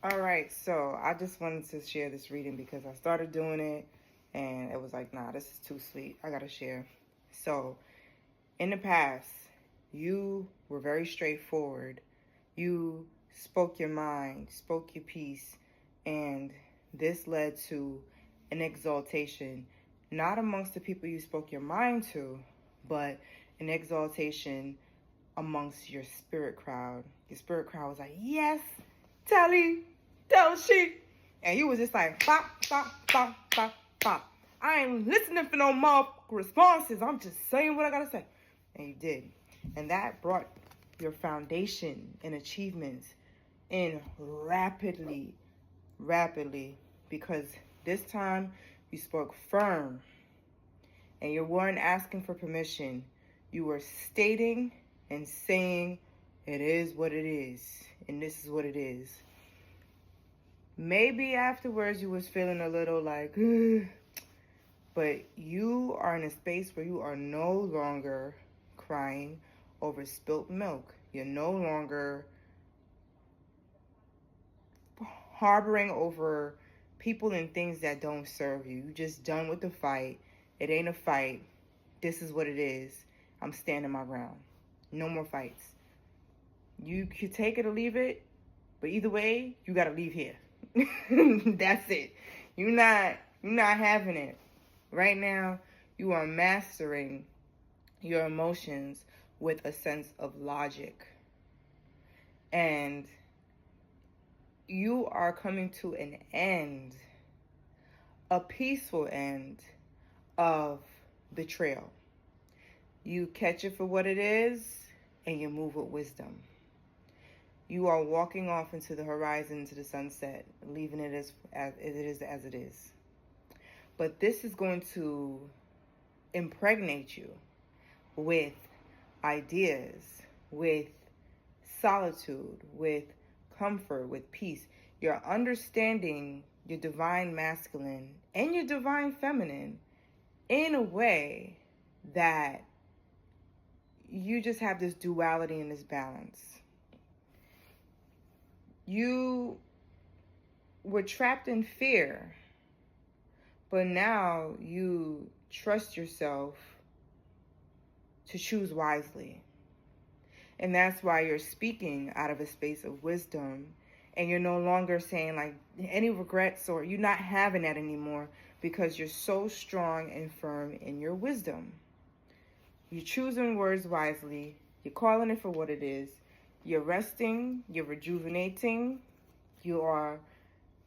All right, so I just wanted to share this reading because I started doing it and it was like, nah, this is too sweet. I gotta share. So, in the past, you were very straightforward. You spoke your mind, spoke your piece, and this led to an exaltation, not amongst the people you spoke your mind to, but an exaltation amongst your spirit crowd. Your spirit crowd was like, yes, tell she. And you was just like, bop, bop, bop, bop, bop. I ain't listening for no more responses. I'm just saying what I gotta say. And you did. And that brought your foundation and achievements in rapidly, because this time you spoke firm and you weren't asking for permission. You were stating and saying it is what it is, and this is what it is. Maybe afterwards you was feeling a little like, ugh, but you are in a space where you are no longer crying over spilt milk. You're no longer harboring over people and things that don't serve you. You just done with the fight. It ain't a fight. This is what it is. I'm standing my ground. No more fights. You could take it or leave it, but either way, you gotta leave here. That's it. You're not having it. Right now, you are mastering your emotions with a sense of logic. And you are coming to an end, a peaceful end of betrayal. You catch it for what it is and you move with wisdom. You are walking off into the horizon, into the sunset, leaving it as it is. But this is going to impregnate you with ideas, with solitude, with comfort, with peace. You're understanding your divine masculine and your divine feminine in a way that you just have this duality and this balance. You were trapped in fear, but now you trust yourself to choose wisely. And that's why you're speaking out of a space of wisdom, and you're no longer saying like any regrets, or you're not having that anymore because you're so strong and firm in your wisdom. You're choosing words wisely. You're calling it for what it is. You're resting. You're rejuvenating. You are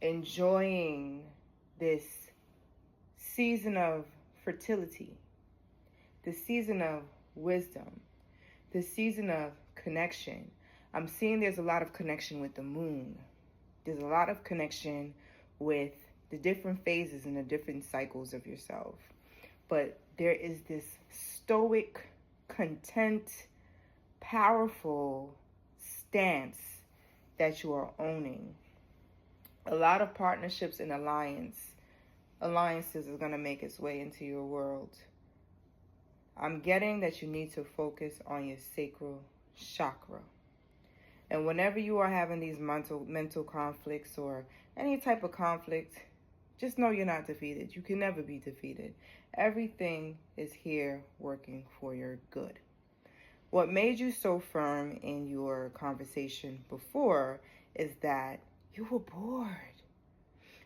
enjoying this season of fertility, the season of wisdom, the season of connection. I'm seeing there's a lot of connection with the moon. There's a lot of connection with the different phases and the different cycles of yourself. But there is this stoic, content, powerful stance that you are owning. A lot of partnerships and alliances are going to make its way into your world. I'm getting that you need to focus on your sacral chakra. And whenever you are having these mental conflicts or any type of conflict, just know you're not defeated. You can never be defeated. Everything is here working for your good. What made you so firm in your conversation before is that you were bored.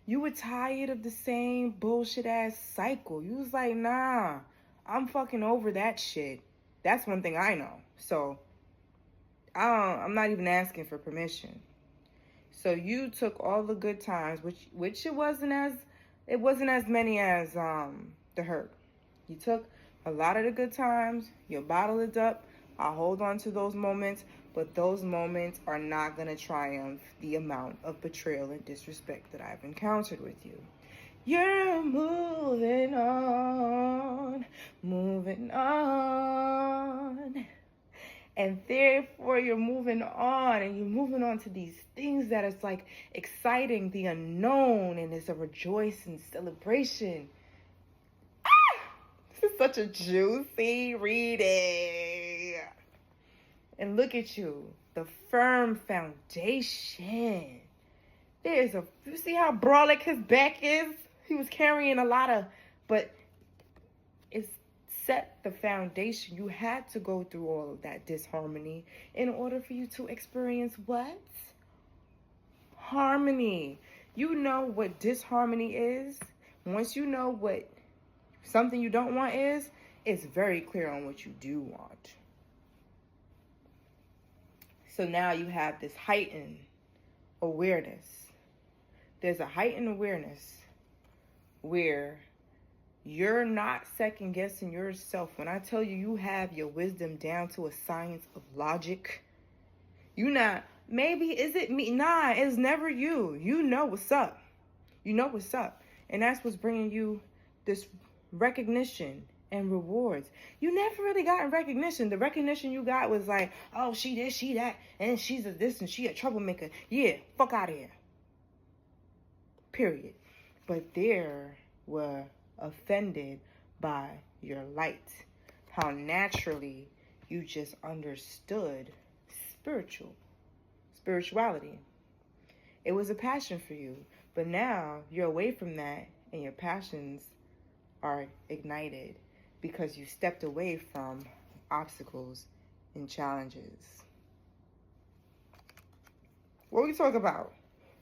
You were tired of the same bullshit ass cycle. You was like, nah, I'm fucking over that shit. That's one thing I know. So I'm not even asking for permission. So you took all the good times, which it wasn't as many as the hurt. You took a lot of the good times, you bottled it up. I hold on to those moments, but those moments are not going to triumph the amount of betrayal and disrespect that I've encountered with you. You're moving on. And therefore you're moving on, and you're moving on to these things that is like exciting, the unknown, and it's a rejoicing celebration. This is such a juicy reading. And look at you, the firm foundation. You see how brolic his back is? He was carrying a lot of, but it's set the foundation. You had to go through all of that disharmony in order for you to experience what? Harmony. You know what disharmony is. Once you know what something you don't want is, it's very clear on what you do want. So now you have this heightened awareness. There's a heightened awareness where you're not second guessing yourself. When I tell you, you have your wisdom down to a science of logic. You not, maybe is it me? Nah, it's never you. You know what's up. You know what's up. And that's what's bringing you this recognition and rewards. You never really gotten recognition. The recognition you got was like, oh, she this, she that, and she's a this and she a troublemaker. Yeah, fuck out of here. Period. But there were offended by your light. How naturally you just understood spirituality. It was a passion for you. But now you're away from that and your passions are ignited because you stepped away from obstacles and challenges. What are we talking about?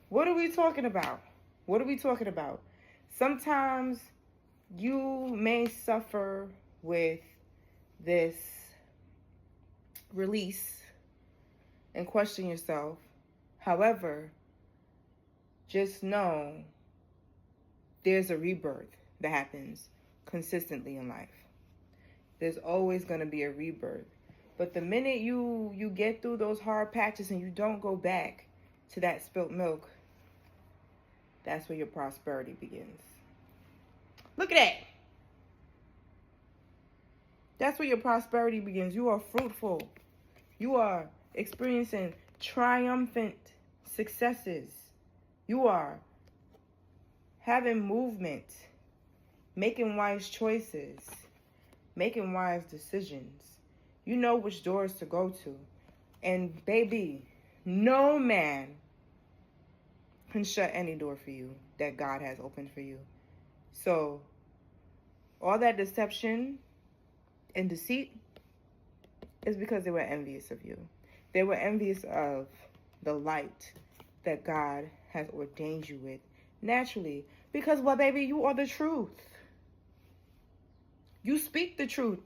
What are we talking about? What are we talking about? Sometimes you may suffer with this release and question yourself. However, just know there's a rebirth that happens consistently in life. There's always going to be a rebirth. But the minute you get through those hard patches and you don't go back to that spilt milk, that's where your prosperity begins. Look at that. That's where your prosperity begins. You are fruitful. You are experiencing triumphant successes. You are having movement, making wise choices, making wise decisions. You know which doors to go to. And baby, no man can shut any door for you that God has opened for you. So all that deception and deceit is because they were envious of you. They were envious of the light that God has ordained you with naturally. Because, well, baby, you are the truth. You speak the truth.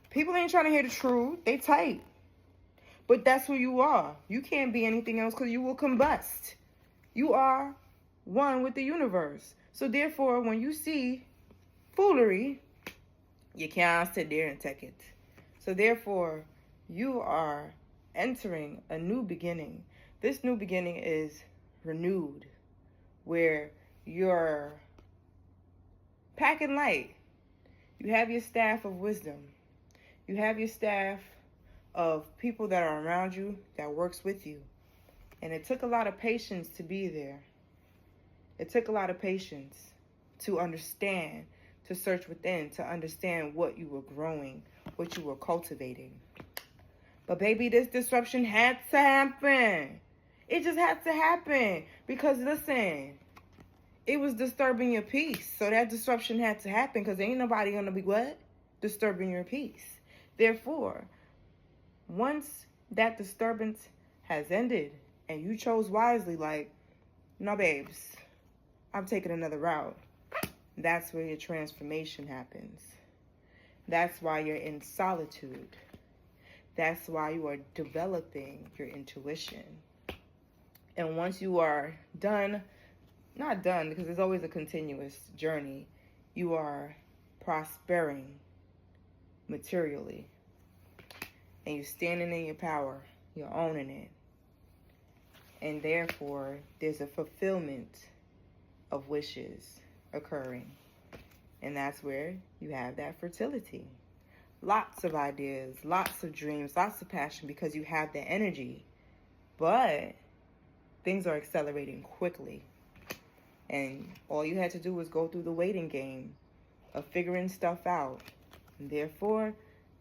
People ain't trying to hear the truth. They tight. But that's who you are. You can't be anything else because you will combust. You are one with the universe. So therefore, when you see foolery, you can't sit there and take it. So therefore, you are entering a new beginning. This new beginning is renewed, where you're packing light. You have your staff of wisdom. You have your staff of people that are around you that works with you. And it took a lot of patience to be there. It took a lot of patience to understand, to search within, to understand what you were growing, what you were cultivating. But baby, this disruption had to happen. It just had to happen. Because listen, it was disturbing your peace. So that disruption had to happen because ain't nobody going to be what? Disturbing your peace. Therefore, once that disturbance has ended and you chose wisely, like, no, babes, I'm taking another route. That's where your transformation happens. That's why you're in solitude. That's why you are developing your intuition. And once you are done, not done because it's always a continuous journey, you are prospering materially. And you're standing in your power. You're owning it. And therefore, there's a fulfillment of wishes occurring. And that's where you have that fertility. Lots of ideas, lots of dreams, lots of passion because you have the energy. But things are accelerating quickly. And all you had to do was go through the waiting game of figuring stuff out. And therefore,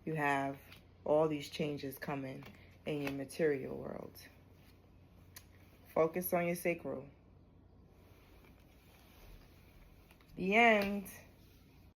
you have all these changes coming in your material world. Focus on your sacral. The end.